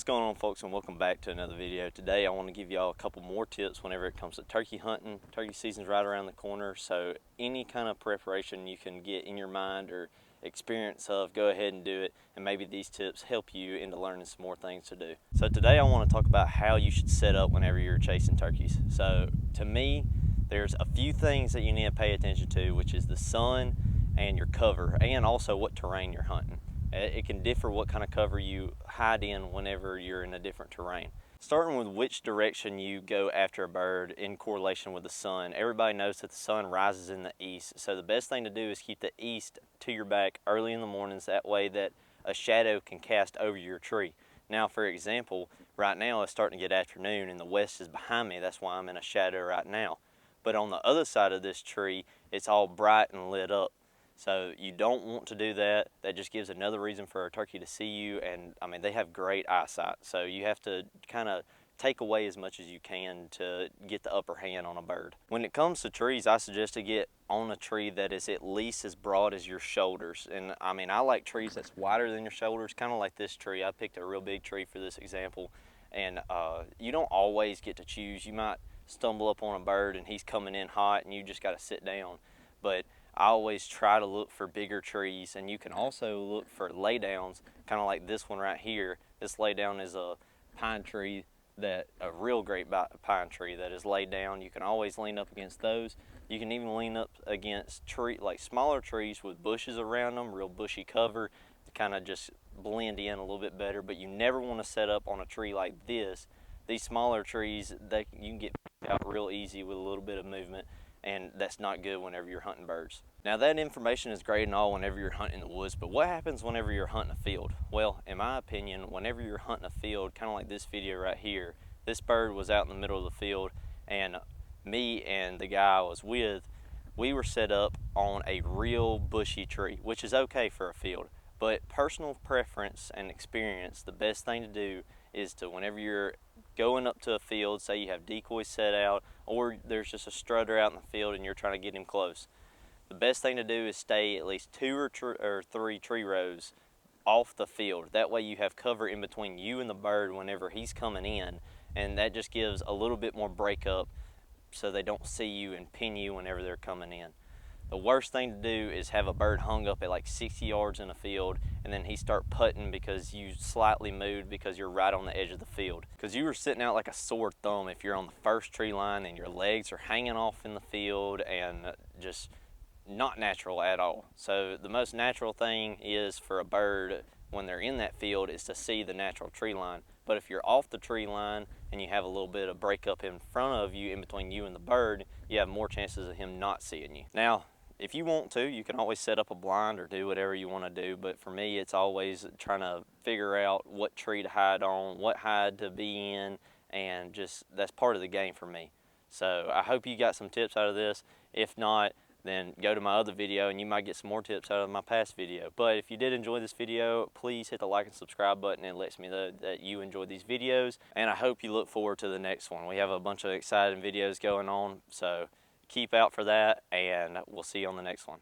going on, folks, and welcome back to another video. Today I want to give y'all a couple more tips whenever it comes to turkey hunting. Turkey season's right around the corner, so any kind of preparation you can get in your mind or experience of, go ahead and do it, and maybe these tips help you into learning some more things to do. So today I want to talk about how you should set up whenever you're chasing turkeys. So to me, there's a few things that you need to pay attention to, which is the sun and your cover, and also what terrain you're hunting. It can differ what kind of cover you hide in whenever you're in a different terrain. Starting with which direction you go after a bird in correlation with the sun. Everybody knows that the sun rises in the east, so the best thing to do is keep the east to your back early in the mornings. That way that a shadow can cast over your tree. Now, for example, right now it's starting to get afternoon and the west is behind me. That's why I'm in a shadow right now. But on the other side of this tree, it's all bright and lit up. So you don't want to do that. That just gives another reason for a turkey to see you, and I mean, they have great eyesight. So you have to kind of take away as much as you can to get the upper hand on a bird. When it comes to trees, I suggest to get on a tree that is at least as broad as your shoulders. And I mean, I like trees that's wider than your shoulders, kind of like this tree. I picked a real big tree for this example. And you don't always get to choose. You might stumble up on a bird and he's coming in hot and you just got to sit down. But I always try to look for bigger trees, and you can also look for laydowns, kind of like this one right here. This laydown is a pine tree, a real great pine tree that is laid down. You can always lean up against those. You can even lean up against like smaller trees with bushes around them, real bushy cover, to kind of just blend in a little bit better. But you never want to set up on a tree like this. These smaller trees, you can get out real easy with a little bit of movement, and that's not good whenever you're hunting birds. Now, that information is great and all whenever you're hunting in the woods, but what happens whenever you're hunting a field? Well, in my opinion, whenever you're hunting a field, kind of like this video right here, this bird was out in the middle of the field, and me and the guy I was with, we were set up on a real bushy tree, which is okay for a field. But personal preference and experience, the best thing to do is to, whenever you're going up to a field, say you have decoys set out, or there's just a strutter out in the field and you're trying to get him close, the best thing to do is stay at least 2 or 3 tree rows off the field. That way you have cover in between you and the bird whenever he's coming in, and that just gives a little bit more breakup so they don't see you and pin you whenever they're coming in. The worst thing to do is have a bird hung up at like 60 yards in a field and then he start putting because you slightly moved because you're right on the edge of the field. Because you are sitting out like a sore thumb if you're on the first tree line and your legs are hanging off in the field, and just not natural at all. So the most natural thing is for a bird when they're in that field is to see the natural tree line. But if you're off the tree line and you have a little bit of breakup in front of you, in between you and the bird, you have more chances of him not seeing you. Now, if you want to, you can always set up a blind or do whatever you want to do, but for me, it's always trying to figure out what tree to hide on, what hide to be in, and just that's part of the game for me. So I hope you got some tips out of this. If not, then go to my other video and you might get some more tips out of my past video. But if you did enjoy this video, please hit the like and subscribe button. It lets me know that you enjoyed these videos, and I hope you look forward to the next one. We have a bunch of exciting videos going on, so keep out for that, and we'll see you on the next one.